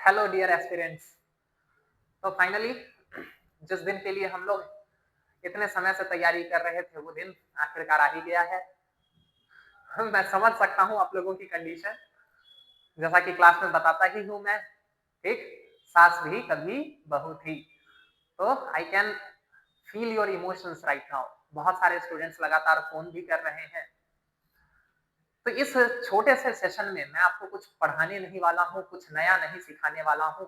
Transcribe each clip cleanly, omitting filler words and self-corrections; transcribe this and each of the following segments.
Hello dear aspirants. तो finally जिस दिन के लिए हम लोग इतने समय से तैयारी कर रहे थे वो दिन आखिरकार आ ही गया है। मैं समझ सकता हूँ आप लोगों की कंडीशन, जैसा कि क्लास में बताता ही हूँ मैं, ठीक, सास भी कभी बहू थी। तो I can feel your emotions right now. बहुत सारे स्टूडेंट्स लगातार फोन भी कर रहे हैं। तो इस छोटे से सेशन में मैं आपको कुछ पढ़ाने नहीं वाला हूँ, कुछ नया नहीं सिखाने वाला हूँ।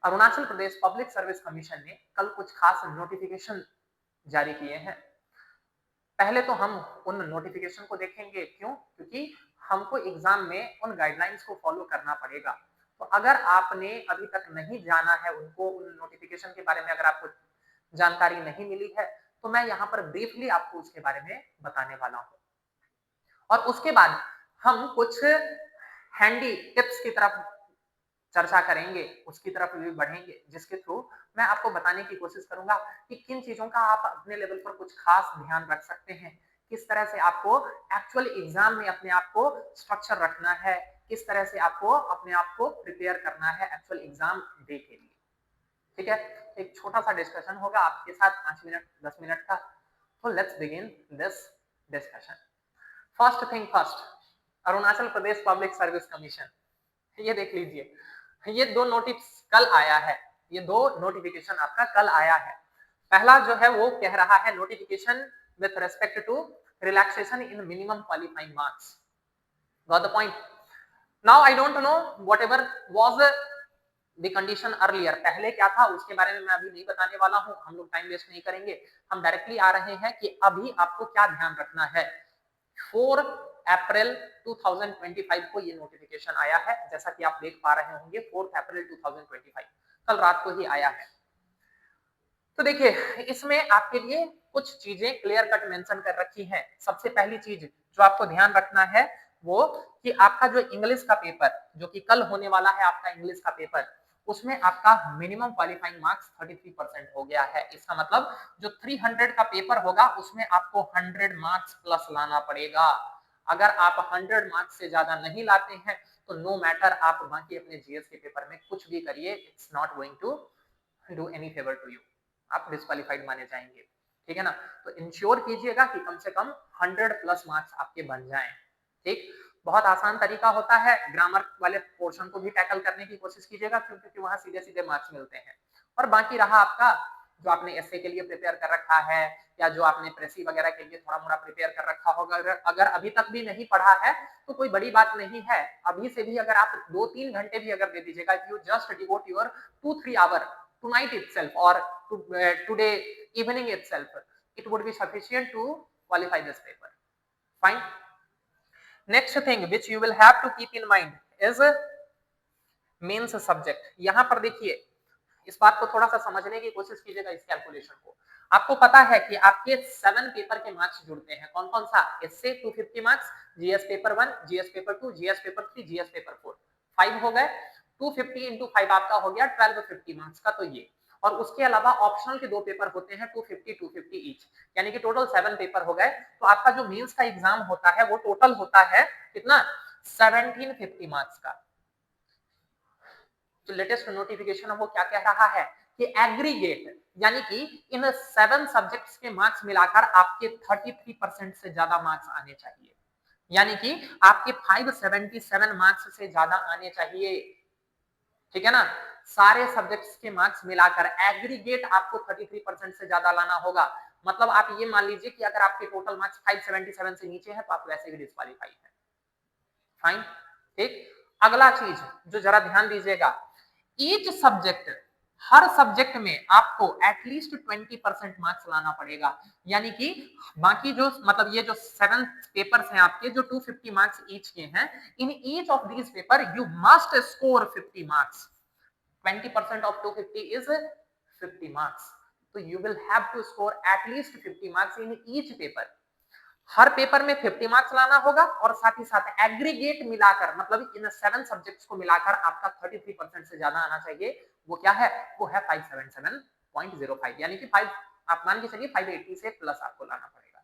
Arunachal Pradesh public service commission ने कल कुछ खास नोटिफिकेशन जारी किए हैं। पहले तो हम उन नोटिफिकेशन को देखेंगे, क्यों? क्योंकि हमको एग्जाम में उन गाइडलाइंस को फॉलो करना पड़ेगा। तो अगर आपने अभी तक नहीं जाना है उनको, उन नोटिफिकेशन के बारे में अगर आपको जानकारी नहीं मिली है, तो मैं यहाँ पर ब्रीफली आपको उसके बारे में बताने वाला हूँ। और उसके बाद हम कुछ हैंडी टिप्स की तरफ चर्चा करेंगे, उसकी तरफ भी बढ़ेंगे, जिसके थ्रू मैं आपको बताने की कोशिश करूंगा कि किन चीजों का आप अपने लेवल पर कुछ खास ध्यान रख सकते हैं, किस तरह से आपको एक्चुअल एग्जाम में अपने आप को स्ट्रक्चर रखना है, किस तरह से आपको अपने आप को प्रिपेयर करना है एक्चुअल एग्जाम डे के लिए। ठीक है, एक छोटा सा डिस्कशन होगा आपके साथ, 5 मिनट 10 मिनट का। तो let's begin this discussion. First thing first, Arunachal Pradesh public service commission, ये देख लीजिए, ये दो नोटिस कल आया है, ये दो नोटिफिकेशन आपका कल आया है। पहला जो है वो कह रहा है notification with respect to relaxation in minimum qualifying marks. Got the point? Now I don't know whatever was the condition earlier, पहले क्या था उसके बारे में मैं अभी नहीं बताने वाला हूं, हम लोग टाइम वेस्ट नहीं करेंगे। हम डायरेक्टली आ रहे हैं कि अभी आपको क्या ध्यान रखना है। 4 अप्रैल 2025 को ये नोटिफिकेशन आया है, जैसा कि आप देख पा रहे होंगे 4 अप्रैल 2025 कल रात को ही आया है। तो देखिए, इसमें आपके लिए कुछ चीजें क्लियर कट मेंशन कर रखी हैं। सबसे पहली चीज जो आपको ध्यान रखना है वो कि आपका जो इंग्लिश का पेपर जो कि कल होने वाला है, आपका इंग्लिश का पेपर, उसमें आपका मिनिमम क्वालिफाइंग मार्क्स 33% हो गया है। इसका मतलब जो 300 का पेपर होगा उसमें आपको 100 मार्क्स प्लस लाना पड़ेगा। अगर आप 100 मार्क्स से ज्यादा नहीं लाते हैं तो नो मैटर, आप बाकी अपने जीएस के पेपर में कुछ भी करिए, it's not going to do any favour to you, आप डिस्क्वालीफाइड माने जाएंगे। ठीक है ना? तो इंश्योर कीजिएगा कि कम से कम 100 प्लस मार्क्स आपके बन जाएं। ठीक, बहुत आसान तरीका होता है, ग्रामर वाले पोर्शन को भी टैकल करने की कोशिश कीजिएगा, क्योंकि वहां सीधे सीधे मार्क्स मिलते हैं। और बाकी रहा आपका जो आपने एसए के लिए प्रिपेयर कर रखा है या जो आपने प्रेसी वगैरह के लिए थोड़ा मोड़ा प्रिपेयर कर रखा होगा, अगर अभी तक भी नहीं पढ़ा है तो कोई बड़ी बात नहीं है। अभी से भी अगर आप 2-3 घंटे भी अगर दे दीजिएगा, if you just devote your 2-3 hour tonight itself or today evening itself, it would be sufficient to qualify this paper. Fine. Next thing which you will have to keep in mind is mains subject. यहां पर देखिए, इस बात को थोड़ा सा समझने की कोशिश कीजिएगा, इस कैलकुलेशन को। आपको पता है कि आपके 7 पेपर के मार्क्स जुड़ते हैं, कौन कौन सा? Essay 250 marks, GS paper 1, GS paper 2, GS paper 3, GS paper 4, 5 हो गए। 250 इंटू 5 आपका हो गया 1250 मार्क्स का। तो ये, और उसके अलावा ऑप्शनल के 2 पेपर होते हैं 250 ईच, यानी कि टोटल 7 पेपर हो गए। तो आपका जो मेंस का एग्जाम होता है वो टोटल होता है कितना? 1750 मार्क्स का। जो लेटेस्ट नोटिफिकेशन है वो क्या कह रहा है कि एग्रीगेट, यानी कि इन 7 सब्जेक्ट्स के मार्क्स मिलाकर आपके 33% से ज्यादा मार्क्स आने चाहिए, यानी कि आपके 577 मार्क्स से ज्यादा आने चाहिए। ठीक है ना? सारे सब्जेक्ट्स के मार्क्स मिलाकर एग्रीगेट आपको 33% से ज्यादा लाना होगा। मतलब आप ये मान लीजिए कि अगर आपके टोटल मार्क्स 577 से नीचे है तो आप वैसे भी डिस्क्वालीफाई है। फाइन, ठीक। अगला चीज जो जरा ध्यान दीजिएगा, ईच सब्जेक्ट, हर सब्जेक्ट में आपको एटलीस्ट 20% मार्क्स लाना पड़ेगा, यानी कि बाकी जो मतलब ये जो 7 पेपर्स हैं आपके जो 250 मार्क्स ईच के हैं, in each of these paper you must score 50 marks. 20% of 250 is 50 marks, so you will have to score at least 50 marks in each paper। Her paper में 50 मार्क्स लाना होगा और साथ ही साथ एग्रीगेट मिलाकर, मतलब इन 7 सब्जेक्ट्स को मिलाकर आपका 33% से ज्यादा आना चाहिए। वो क्या है? वो है 577.05, यानी कि 5 आप मान के चलिए 580 से प्लस आपको लाना पड़ेगा।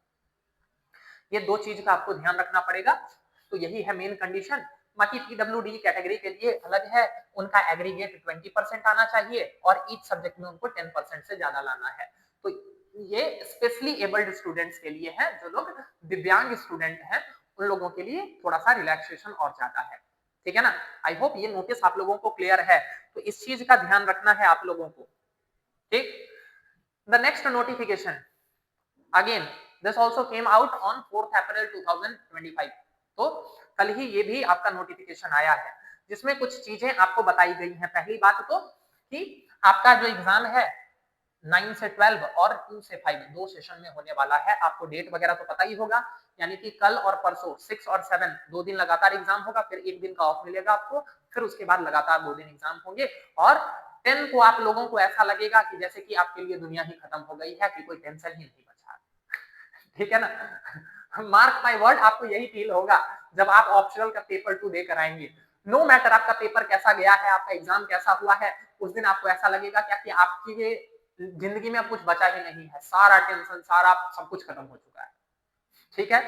ये दो चीज का आपको ध्यान रखना पड़ेगा। तो यही है मेन कंडीशन। बाकी पीडब्ल्यूडी कैटेगरी के लिए अलग है, उनका एग्रीगेट 20% आना चाहिए और ईच सब्जेक्ट में उनको 10% से ज्यादा लाना है। तो ये स्पेशली एबल्ड स्टूडेंट्स के लिए है, जो लोग दिव्यांग स्टूडेंट हैं उन लोगों के लिए थोड़ा सा रिलैक्सेशन और ज्यादा है, ठीक है ना। आई होप ये नोटिस आप लोगों को क्लियर है, तो इस चीज का ध्यान रखना है आप लोगों को, ठीक। The next notification again this also came out on 4 अप्रैल 2025। तो कल ही ये भी आपका नोटिफिकेशन आया है, जिसमें कुछ चीजें आपको बताई गई हैं। पहली बात तो कि आपका जो एग्जाम है 9 से 12 और 2 से 5 दो सेशन में होने वाला है। आपको डेट वगैरह तो पता ही होगा, यानी कि कल और परसों 6 और 7 दो दिन लगातार एग्जाम होगा, फिर एक दिन का ऑफ मिलेगा आपको, फिर उसके बाद लगातार 2 दिन एग्जाम होंगे। और 10 को आप लोगों को ऐसा लगेगा कि जैसे कि आपके लिए दुनिया ही खत्म हो गई है, कि कोई टेंशन ही नहीं बचा, ठीक है ना। मार्क माय वर्ड, आपको यही फील होगा जब आप ऑप्शनल का पेपर 2 देकर आएंगे। नो मैटर आपका पेपर कैसा गया है, आपका एग्जाम कैसा हुआ है, उस दिन आपको ऐसा लगेगा क्या कि आपकी ये जिंदगी में अब कुछ बचा ही नहीं है, सारा टेंशन, सारा सब कुछ खत्म हो चुका है, ठीक है।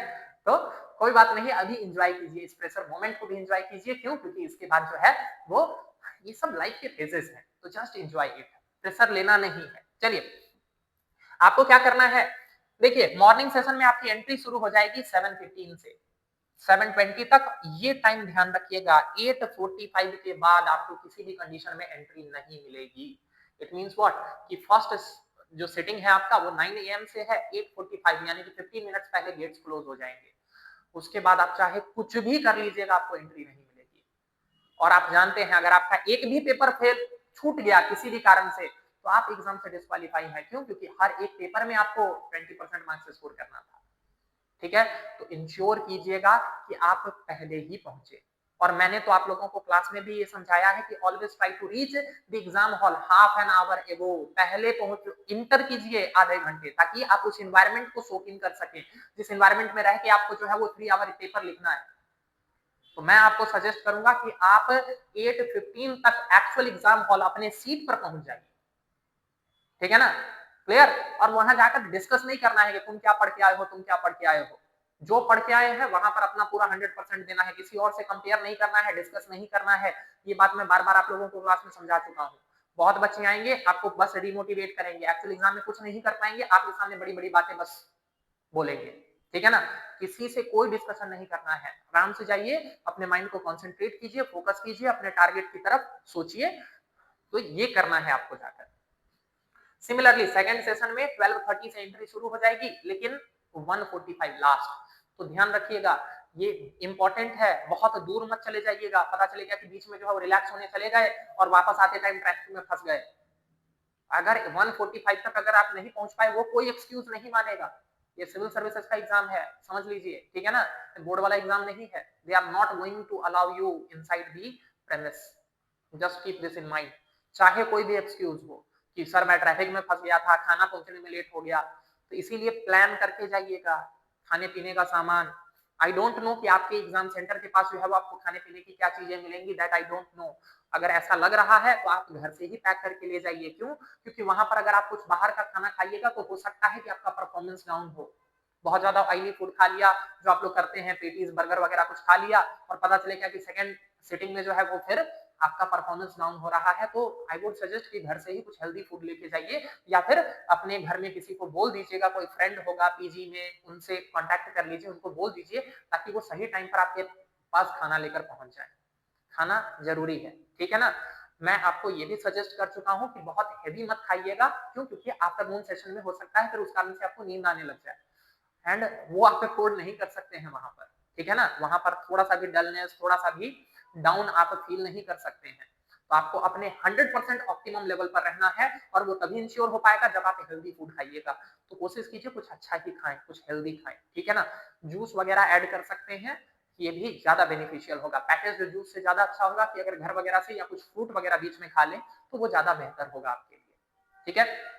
तो कोई बात नहीं, अभी एंजॉय कीजिए, इस प्रेशर मोमेंट को भी एंजॉय कीजिए। क्यों? क्योंकि इसके बाद जो है वो ये सब लाइफ के फेजेस हैं, तो जस्ट एंजॉय इट, प्रेशर लेना नहीं है। चलिए, आपको क्या करना है, देखिए मॉर्निंग सेशन में आपकी एंट्री शुरू हो जाएगी 7:15 से 7:20 तक। ये टाइम ध्यान रखिएगा, 8:45 के बाद आपको किसी भी कंडीशन में एंट्री नहीं मिलेगी। इट मींस व्हाट, कि फर्स्ट जो सिटिंग है आपका वो 9 AM से है, 8:45 यानी कि 15 मिनट्स पहले गेट्स क्लोज हो जाएंगे। उसके बाद आप चाहे कुछ भी कर लीजिएगा, आपको एंट्री नहीं मिलेगी। और आप जानते हैं, अगर आपका एक भी पेपर फेल छूट गया किसी भी कारण से, तो आप एग्जाम से डिस्क्वालीफाई है। क्यों? क्योंकि हर एक पेपर में आपको 20% मार्क्स स्कोर करना था, ठीक है। तो इंश्योर कीजिएगा कि आप पहले ही पहुंचे। और मैंने तो आप लोगों को क्लास में भी ये समझाया है कि always try to reach the exam hall half an hour ago, पहले पहुंच, इंटर कीजिए आधे घंटे, ताकि आप उस एनवायरनमेंट को सोक इन कर सकें, जिस एनवायरनमेंट में रह के आपको जो है वो 3 आवर पेपर लिखना है। तो मैं आपको सजेस्ट करूंगा कि आप 8:15 तक एक्चुअल एग्जाम हॉल अपने सीट पर पहुंच जाइए, ठीक है ना, क्लियर। और वहां जाकर डिस्कस नहीं करना है कि तुम क्या पढ़ के आए हो, तुम क्या पढ़ के आए हो। जो पढ़ के आए हैं वहां पर अपना पूरा 100% देना है, किसी और से कंपेयर नहीं करना है, डिस्कस नहीं करना है। ये बात मैं बार बार आप लोगों को क्लास में समझा चुका हूँ। बहुत बच्चे आएंगे, आपको बस डिमोटिवेट करेंगे, एक्चुअल एग्जाम में कुछ नहीं कर पाएंगे, आपके सामने बड़ी बड़ी बातें बस बोलेंगे, ठीक है ना। किसी से कोई डिस्कशन नहीं करना है, आराम से जाइए, अपने माइंड को कॉन्सेंट्रेट कीजिए, फोकस कीजिए, अपने टारगेट की तरफ सोचिए। तो ये करना है आपको जाकर। सिमिलरली सेकंड सेशन में 12:30 से एंट्री शुरू हो जाएगी, लेकिन 1:45 लास्ट। तो ध्यान रखिएगा, ये इंपॉर्टेंट है, बहुत दूर मत चले जाइएगा, पता चलेगा कि बीच में जो है वो रिलैक्स होने चले गए और वापस आते टाइम ट्रैफिक में फंस गए। अगर 1:45 तक अगर आप नहीं पहुंच पाए, वो कोई एक्सक्यूज नहीं मानेगा। ये सिविल सर्विसेज का एग्जाम है, समझ लीजिए, ठीक है ना, बोर्ड वाला एग्जाम नहीं है। They are not going to allow you inside the premise, just keep this in mind. चाहे कोई भी एक्सक्यूज हो कि सर मैं ट्रैफिक में फंस गया था, खाना पहुंचने में लेट हो गया, तो इसीलिए प्लान करके जाइएगा, खाने पीने का सामान। आई डोंट नो कि आपके एग्जाम सेंटर के पास जो है वो आपको खाने पीने की क्या चीजें मिलेंगी, दैट आई डोंट नो। अगर ऐसा लग रहा है तो आप घर से ही पैक करके ले जाइए। क्यों? क्योंकि वहां पर अगर आप कुछ बाहर का खाना खाइएगा तो हो सकता है कि आपका परफॉर्मेंस डाउन हो। बहुत ज्यादा ऑयली फूड खा लिया, जो आप लोग करते हैं, पेटीज बर्गर वगैरह कुछ खा लिया, और पता चलेगा कि सेकंड सिटिंग में जो है वो फिर आपका परफॉर्मेंस डाउन हो रहा है। तो आई वुड सजेस्ट कि घर से ही कुछ हेल्दी फूड लेके जाइए, या फिर अपने घर में किसी को बोल दीजिएगा, कोई फ्रेंड होगा पीजी में, उनसे कांटेक्ट कर लीजिए, उनको बोल दीजिए, ताकि वो सही टाइम पर आपके पास खाना लेकर पहुंच जाए। खाना जरूरी है, ठीक है ना। मैं आपको ये भी सजेस्ट कर चुका हूँ कि बहुत हेवी मत खाइएगा। क्यों? क्योंकि आफ्टरनून सेशन में हो सकता है फिर उस कारण से आपको नींद आने लग जाए, एंड वो आप अफोर्ड नहीं कर सकते हैं वहां पर, ठीक है ना। वहां पर थोड़ा सा भी डलनेस, थोड़ा सा भी डाउन आप फील नहीं कर सकते हैं। तो आपको अपने 100% ऑप्टिमम लेवल पर रहना है, और वो तभी इंश्योर हो पाएगा जब आप हेल्दी फूड खाइएगा। तो कोशिश कीजिए कुछ अच्छा ही खाएं, कुछ हेल्दी खाएं, ठीक है ना। जूस वगैरह ऐड कर सकते हैं, ये भी ज्यादा बेनिफिशियल होगा। पैकेज जूस से ज्यादा अच्छा होगा कि अगर घर वगैरह से या कुछ फ्रूट वगैरह बीच में खा लें, तो वो ज्यादा बेहतर होगा आपके लिए, ठीक है।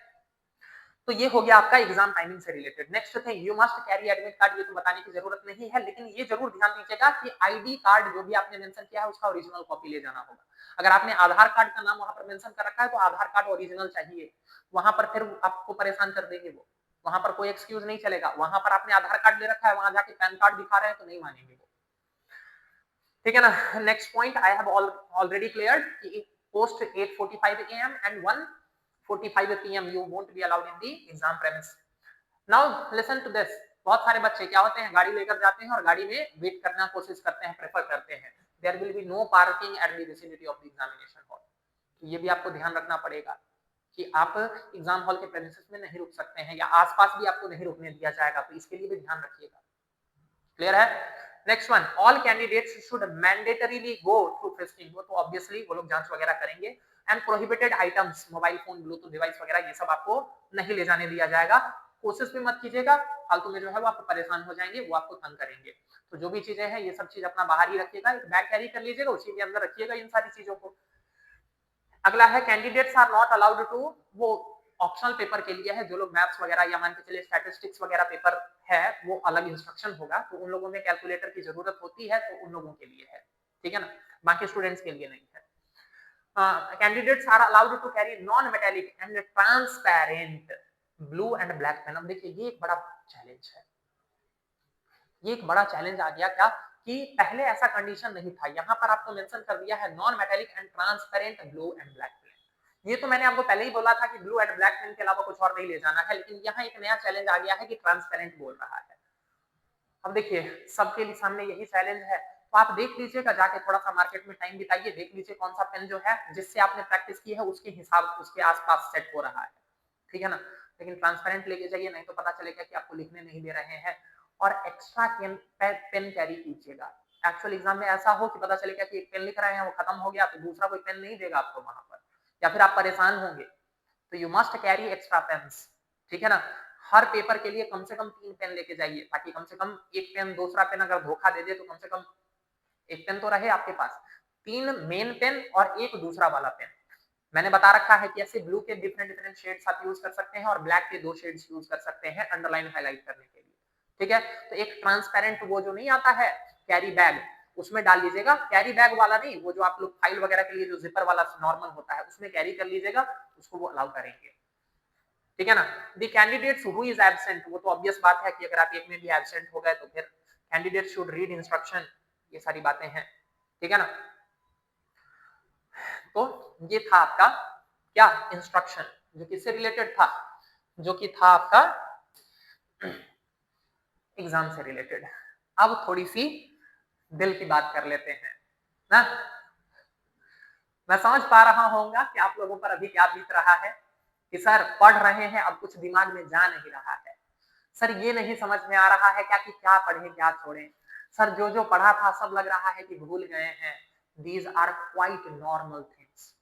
तो ये हो गया आपका एग्जाम टाइमिंग से related. Next thing, you must carry admit card. ये तो बताने की जरूरत नहीं है, लेकिन ये जरूर ध्यान दीजिएगा कि आईडी कार्ड जो भी आपने मेंशन किया है उसका ओरिजिनल कॉपी ले जाना होगा। अगर आपने आधार कार्ड का नाम वहां पर मेंशन कर रखा है तो आधार कार्ड ओरिजिनल चाहिए। वहां पर फिर आपको परेशान कर देंगे वो, वहां पर कोई एक्सक्यूज नहीं चलेगा। वहां पर आपने आधार कार्ड ले रखा है, वहां जाके पैन कार्ड दिखा रहे हैं तो नहीं मानेंगे वो। ठीक है ना। Next point I have already cleared कि post 8:45 AM and 1:45 PM you won't be allowed in the exam premise. Now listen to this. बहुत सारे बच्चे क्या होते हैं, गाड़ी लेकर जाते हैं और गाड़ी में वेट करना कोशिश करते हैं, प्रेफर करते हैं. There will be no parking at the vicinity of the examination hall. तो ये भी आपको ध्यान रखना पड़ेगा कि आप एग्जाम हॉल के प्रेमिसेस में नहीं रुक सकते हैं या आसपास भी आपको नहीं रुकने दिया जाएगा, तो इसके लिए भी ध्यान रखिएगा. क्लियर है. Next one, all candidates should mandatorily go through frisking. वो तो ऑब्वियसली वो लोग जांच वगैरह करेंगे. And prohibited items, mobile phone, Bluetooth device वगैरह, ये सब आपको नहीं ले जाने दिया जाएगा. कोशिश भी मत कीजिएगा, फालतू में जो है वो आपको परेशान हो जाएंगे, वो आपको तंग करेंगे. तो जो भी चीजें हैं ये सब चीज अपना बाहर ही रखिएगा, एक बैग कैरी कर लीजिएगा, उसी के अंदर रखिएगा इन सारी चीजों को. अगला है candidates are not allowed to, वो ऑप्शनल पेपर के लिए है. जो लोग मैथ्स वगैरह या मान के चलिए स्टैटिस्टिक्स वगैरह पेपर है, वो अलग इंस्ट्रक्शन होगा. तो उन लोगों में कैलकुलेटर की जरूरत होती है, तो उन लोगों के लिए है. ठीक है ना, बाकी स्टूडेंट्स के लिए नहीं है. Candidates are allowed to carry non metallic and transparent blue and black pen. अब देखिए ये एक बड़ा चैलेंज है, ये एक बड़ा चैलेंज आ गया क्या कि पहले ऐसा कंडीशन नहीं था. यहाँ पर आपको मेंशन कर दिया है non metallic and transparent blue and black pen. ये तो मैंने आपको पहले ही बोला था कि ब्लू एंड ब्लैक पेन के अलावा कुछ और नहीं ले जाना है, लेकिन यहाँ एक नया चैलेंज आ गया है कि ट्रांसपेरेंट बोल रहा है. अब देखिए सबके लिए सामने यही चैलेंज है, तो आप देख लीजिएगा, जाके थोड़ा सा मार्केट में टाइम बिताइए, देख लीजिए कौन सा पेन जो है जिससे आपने प्रैक्टिस की है उसके हिसाब उसके आसपास सेट हो रहा है. ठीक है ना. लेकिन ट्रांसपेरेंट लेके जाइए, नहीं तो पता चलेगा कि आपको लिखने नहीं दे रहे हैं. और एक्स्ट्रा पेन कैरी कीजिएगा. एक्चुअल एग्जाम में ऐसा हो कि पता चलेगा कि एक पेन लिख रहे हैं वो खत्म हो गया, तो दूसरा कोई पेन नहीं देगा आपको वहां पर, या फिर आप परेशान होंगे. तो you must carry extra pens. ठीक है ना. हर पेपर के लिए कम से कम 3 पेन लेके जाइए, ताकि कम से कम एक पेन दूसरा पेन अगर धोखा दे दे तो कम से कम एक पेन तो रहे आपके पास. 3 मेन पेन और एक दूसरा वाला पेन. मैंने बता रखा है कि ऐसे ब्लू के डिफरेंट डिफरेंट शेड्स आप यूज कर सकते हैं और ब्लैक के 2 शेड्स यूज कर सकते हैं अंडरलाइन हाईलाइट करने के लिए. ठीक है. तो एक ट्रांसपेरेंट वो जो नहीं आता है कैरी बैग, उसमें डाल लीजिएगा. कैरी बैग वाला नहीं, वो जो आप लोग फाइल वगैरह के लिए जो जिपर वाला नॉर्मल होता है उसमें कैरी कर लीजिएगा, उसको वो अलाउ करेंगे. ठीक है ना. The candidates who is absent, वो तो ऑब्वियस बात है कि अगर आप एक में भी एब्सेंट हो गए तो फिर कैंडिडेट शुड रीड इंस्ट्रक्शन, ये सारी बातें हैं. ठीक है ना. तो ये था आपका क्या इंस्ट्रक्शन जो किससे रिलेटेड था, जो कि था आपका एग्जाम से रिलेटेड. अब थोड़ी सी दिल की बात कर लेते हैं ना. मैं समझ पा रहा होगा कि आप लोगों पर अभी क्या बीत रहा है कि सर पढ़ रहे हैं, अब कुछ दिमाग में जा नहीं रहा है. सर ये नहीं समझ में आ रहा है क्या कि क्या पढ़े क्या छोड़े. सर जो जो पढ़ा था सब लग रहा है कि भूल गए हैं. These are quite normal things.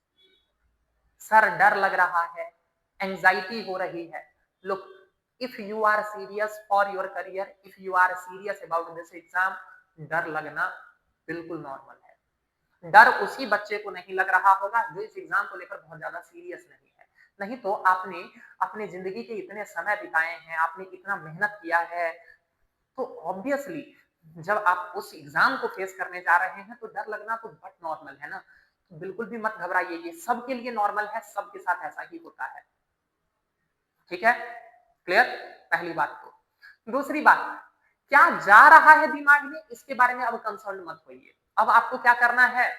Sir डर लग रहा है, एंजाइटी हो रही है. Look, if you are serious for your career, if you are serious about this exam, डर लगना बिल्कुल नॉर्मल है. डर उसी बच्चे को नहीं लग रहा होगा जो इस एग्जाम को लेकर बहुत ज्यादा सीरियस नहीं है. नहीं तो आपने अपने जिंदगी के इतने समय बिताए हैं, आपने इतना मेहनत किया है, तो ऑब्वियसली जब आप उस एग्जाम को फेस करने जा रहे हैं तो डर लगना तो बट नॉर्मल है ना. तो बिल्कुल भी मत घबराइए, ये सबके लिए नॉर्मल है, सबके साथ ऐसा ही होता है. ठीक है. क्लियर. पहली बात. तो दूसरी बात, क्या जा रहा है दिमाग में इसके बारे में अब कंसर्न मत होइए. अब आपको क्या करना है,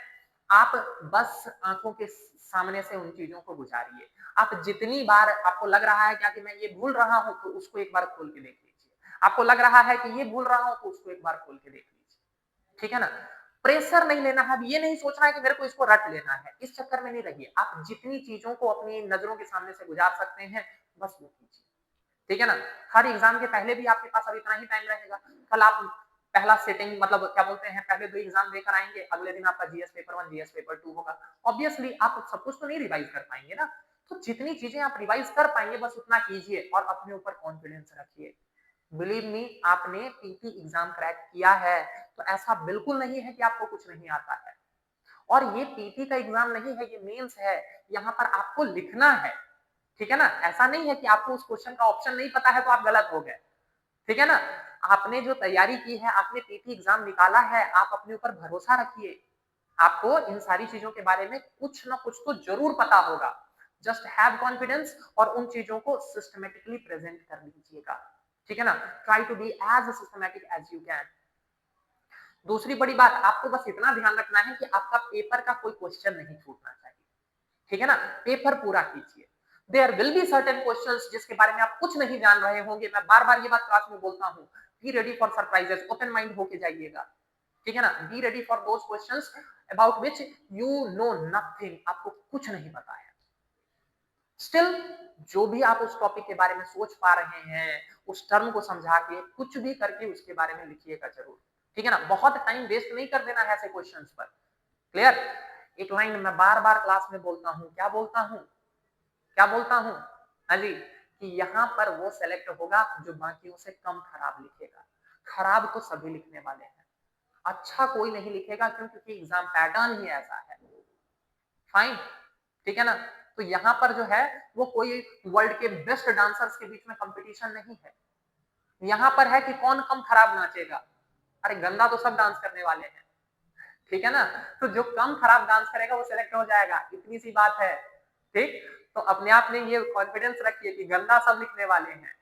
आप बस आंखों के सामने से उन चीजों को गुजारिए. आप जितनी बार आपको लग रहा है क्या कि मैं ये भूल रहा हूं, तो उसको एक बार खोल के देख लीजिए. आपको लग रहा है कि ये भूल रहा हूं, तो उसको एक बार खोल के देख लीजिए. ठीक है ना. प्रेशर नहीं लेना है, ये नहीं सोचना है कि मेरे को इसको रट लेना है, इस चक्कर में नहीं रहिए. आप जितनी चीजों को अपनी नजरों के सामने से गुजार सकते हैं बस वो कीजिए. ठीक है ना. हर एग्जाम के पहले भी आपके पास अब इतना ही टाइम रहेगा. कल आप पहला सेटिंग मतलब क्या बोलते हैं, पहले 2 एग्जाम देकर आएंगे, अगले दिन आपका जीएस पेपर 1 जीएस पेपर 2 होगा. ऑब्वियसली आप सब कुछ तो नहीं रिवाइज कर पाएंगे ना, तो जितनी चीजें आप रिवाइज कर पाएंगे बस उतना कीजिए और अपने ऊपर कॉन्फिडेंस रखिए. बिलीव मी, आपने पीटी एग्जाम क्रैक किया है, तो ऐसा बिल्कुल नहीं है कि आपको कुछ नहीं आता है. और ये पीटी का एग्जाम नहीं है, ये मेंस है. यहाँ पर आपको लिखना है. ठीक है ना. ऐसा नहीं है कि आपको उस क्वेश्चन का ऑप्शन नहीं पता है तो आप गलत हो गए. ठीक है ना. आपने जो तैयारी की है, आपने पीटी एग्जाम निकाला है, आप अपने ऊपर भरोसा रखिए. आपको इन सारी चीजों के बारे में कुछ ना कुछ तो जरूर पता होगा. जस्ट हैव कॉन्फिडेंस और उन चीजों को सिस्टमेटिकली प्रेजेंट कर लीजिएगा. ठीक है ना. Try to be as systematic as you can. दूसरी बड़ी बात, आपको बस इतना ध्यान रखना है कि आपका पेपर का कोई क्वेश्चन नहीं छूटना चाहिए, ठीक है ना? पेपर पूरा कीजिए। There will be certain questions जिसके बारे में आप कुछ नहीं जान रहे होंगे। मैं बार-बार ये बात क्लास में बोलता हूँ। Be ready for surprises, open mind होके जाइएगा, ठीक है ना? Be ready for those questions about which you know nothing, आपको कुछ नहीं पता है। स्टिल जो भी आप उस टॉपिक के बारे में सोच पा रहे हैं, उस टर्म को समझा के कुछ भी करके उसके बारे में लिखिएगा जरूर, ठीक है ना? बहुत टाइम वेस्ट नहीं कर देना है ऐसे क्वेश्चंस पर। क्लियर? एक लाइन मैं बार-बार क्लास में बोलता हूँ, क्या बोलता हूँ? क्या बोलता हूँ? हाँ जी, कि यहाँ पर वो सेलेक्ट होगा जो बाकियों से कम खराब लिखेगा। खराब तो सभी लिखने वाले हैं, अच्छा कोई नहीं लिखेगा, क्यों? क्योंकि एग्जाम पैटर्न ही ऐसा है। फाइन, ठीक है ना? तो यहाँ पर जो है वो कोई वर्ल्ड के बेस्ट डांसर्स के बीच में कंपटीशन नहीं है। यहाँ पर है कि कौन कम खराब नाचेगा। अरे गंदा तो सब डांस करने वाले हैं, ठीक है ना? तो जो कम खराब डांस करेगा वो सिलेक्ट हो जाएगा, इतनी सी बात है, ठीक? तो अपने आप में ये कॉन्फिडेंस रखिए कि गंदा सब लिखने वाले हैं,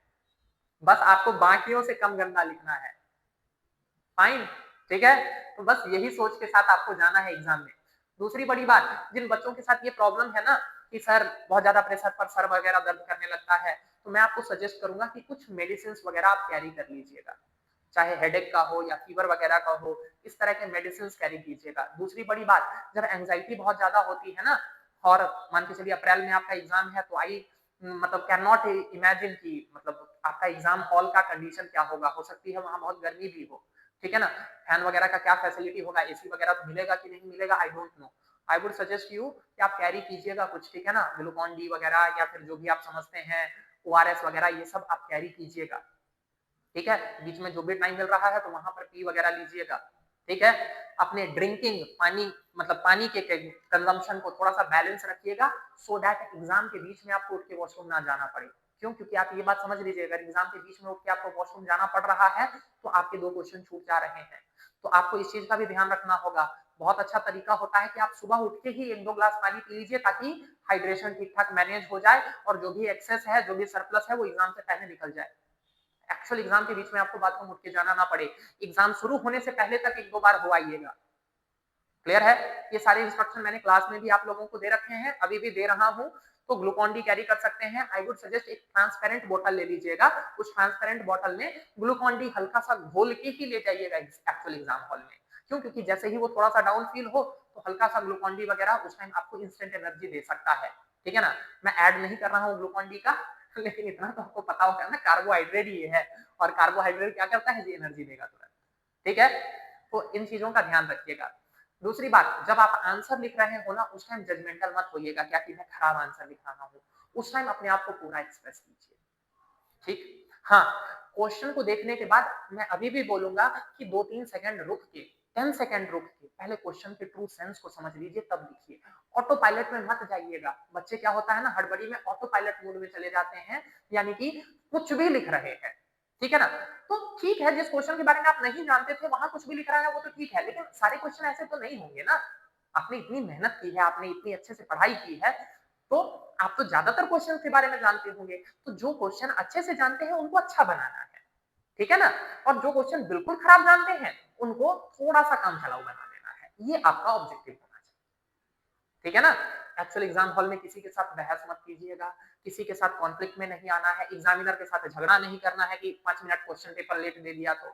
बस आपको बाकियों से कम गंदा लिखना है। फाइन, ठीक है? तो बस यही सोच के साथ आपको जाना है एग्जाम में। दूसरी बड़ी बात, जिन बच्चों के साथ ये प्रॉब्लम है ना कि सर बहुत ज्यादा प्रेशर पर सर वगैरह दर्द करने लगता है, तो मैं आपको सजेस्ट करूंगा कि कुछ मेडिसिन वगैरह आप कैरी कर लीजिएगा, चाहे हेडेक का हो या फीवर वगैरह का हो, इस तरह के मेडिसिन कैरी कीजिएगा। दूसरी बड़ी बात, जब एंजाइटी बहुत ज्यादा होती है ना, और मान के चलिए अप्रैल में आपका एग्जाम है, तो आई मतलब कैन नॉट इमेजिन कि मतलब आपका एग्जाम हॉल का कंडीशन क्या होगा। हो सकती है वहां बहुत गर्मी भी हो, ठीक है ना? फैन वगैरह का क्या फैसिलिटी होगा, एसी वगैरह तो मिलेगा कि नहीं मिलेगा, आई don't no. I would suggest you कि आप कैरी कीजिएगा कुछ, ठीक है ना? ग्लूकॉन डी वगैरह या फिर जो भी आप समझते हैं, ओआरएस वगैरह, ये सब आप कैरी कीजिएगा, ठीक है? बीच में जो भी टाइम मिल रहा है तो वहां पर पी वगैरह लीजिएगा, ठीक है? अपने ड्रिंकिंग पानी मतलब पानी के कंजम्पशन को थोड़ा सा बैलेंस रखिएगा, सो दैट एग्जाम के बीच में आपको उठ के वॉशरूम ना जाना पड़े। क्यों? क्योंकि आप ये बात समझ लीजिए, अगर एग्जाम के बीच में उठ के आपको वॉशरूम जाना पड़ रहा है तो आपके 2 क्वेश्चन छूट जा रहे हैं। तो आपको इस चीज का भी ध्यान रखना होगा। बहुत अच्छा तरीका होता है कि आप सुबह उठ के ही 1-2 ग्लास पानी पी लीजिए, ताकि हाइड्रेशन ठीक ठाक मैनेज हो जाए और जो भी एक्सेस है, जो भी सरप्लस है, वो एग्जाम से पहले निकल जाए। एक्चुअल एग्जाम के बीच में आपको बाथरूम उठ के जाना ना पड़े। एग्जाम शुरू होने से पहले तक 1-2 बार हो आइएगा। क्लियर है? ये सारे इंस्ट्रक्शन मैंने क्लास में भी आप लोगों को दे रखे हैं, अभी भी दे रहा हूं। तो ग्लूकॉन डी कैरी कर सकते हैं। आई वुड सजेस्ट एक ट्रांसपेरेंट बोतल ले लीजिएगा, उस ट्रांसपेरेंट बोतल में ग्लूकॉन डी हल्का सा घोल के ही ले जाइएगा एक्चुअल एग्जाम हॉल में। क्यों? क्योंकि जैसे ही वो थोड़ा सा डाउन फील हो तो हल्का सा ग्लूकॉन डी वगैरह उस टाइम आपको इंस्टेंट एनर्जी दे सकता है, ठीक है ना? मैं ऐड नहीं कर रहा हूँ ग्लूकॉन डी का लेकिन इतना तो आपको पता होगा ना, कार्बोहाइड्रेट ही है, और कार्बोहाइड्रेट क्या करता है जी? एनर्जी देगा तुरंत, ठीक है? तो इन चीजों का ध्यान रखिएगा। दूसरी बात, जब आप आंसर लिख रहे हो ना, उस टाइम जजमेंटल मत होइएगा क्या कि मैं खराब आंसर लिख रहा हूँ। उस टाइम अपने आप को पूरा एक्सप्रेस कीजिए, ठीक? हाँ, क्वेश्चन को देखने के बाद मैं अभी भी बोलूंगा कि 2-3 सेकंड रुक के, 10 सेकंड रुक के पहले क्वेश्चन के ट्रू सेंस को समझ लीजिए, तब लिखिए। ऑटो पायलट में मत जाइएगा। बच्चे क्या होता है ना, हड़बड़ी में ऑटो पायलट मोड में चले जाते हैं, यानी कि कुछ भी लिख रहे हैं, ठीक है ना? तो ठीक है, जिस क्वेश्चन के बारे में आप नहीं जानते थे वहां कुछ भी लिख रहा है वो तो ठीक है, लेकिन सारे क्वेश्चन ऐसे तो नहीं होंगे ना। आपने इतनी मेहनत की है, आपने इतनी अच्छे से पढ़ाई की है, तो आप तो ज्यादातर क्वेश्चन के बारे में जानते होंगे। तो जो क्वेश्चन अच्छे से जानते हैं उनको अच्छा बनाना है, ठीक है ना? और जो क्वेश्चन बिल्कुल खराब जानते हैं उनको थोड़ा सा काम चलाऊ बना देना है। ये आपका ऑब्जेक्टिव होना चाहिए, ठीक है ना? एक्चुअल एग्जाम हॉल में किसी के साथ बहस मत कीजिएगा, किसी के साथ कॉन्फ्लिक्ट में नहीं आना है, एग्जामिनर के साथ झगड़ा नहीं करना है कि 5 मिनट क्वेश्चन पेपर लेट दे दिया तो,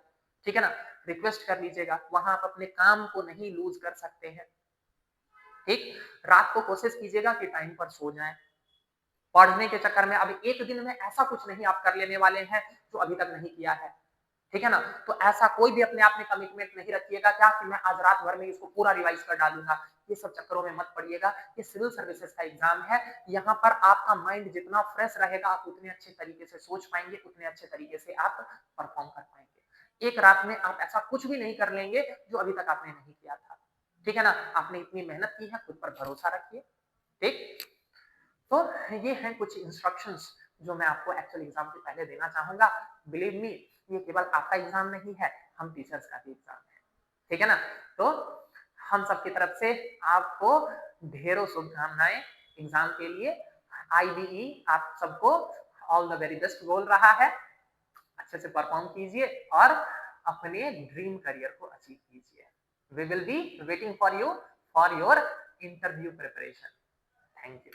ठीक है ना? रिक्वेस्ट कर लीजिएगा, वहां आप अपने काम को नहीं लूज कर सकते हैं, ठीक? रात को कोशिश कीजिएगा कि टाइम पर सो जाएं। पढ़ने के चक्कर में अब एक दिन में ऐसा कुछ नहीं आप कर लेने वाले हैं जो अभी तक नहीं किया है, ठीक है ना? तो ऐसा कोई भी अपने आप में कमिटमेंट नहीं रखिएगा क्या कि मैं आज रात भर में इसको पूरा रिवाइज कर डालूंगा। ये सब चक्करों में मत पड़िएगा। ये सिविल सर्विसेज का एग्जाम है, यहाँ पर आपका माइंड जितना फ्रेश रहेगा आप उतने अच्छे तरीके से सोच पाएंगे, उतने अच्छे तरीके से आप परफॉर्म कर पाएंगे। एक रात में आप ऐसा कुछ भी नहीं कर लेंगे जो अभी तक आपने नहीं किया था, ठीक है ना? आपने इतनी मेहनत की है, खुद पर भरोसा रखिए, ठीक? तो ये हैं कुछ इंस्ट्रक्शंस जो मैं आपको एक्चुअल एग्जाम से पहले देना चाहूंगा। बिलीव मी, ये केवल आपका एग्जाम नहीं है, हम टीचर्स का भी एग्जाम है, ठीक है ना? तो हम सबकी तरफ से आपको ढेरों शुभकामनाएं एग्जाम के लिए। आईबीई आप सबको ऑल द वेरी बेस्ट बोल रहा है। अच्छे से परफॉर्म कीजिए और अपने ड्रीम करियर को अचीव कीजिए। We will be waiting for you for your interview preparation. Thank you.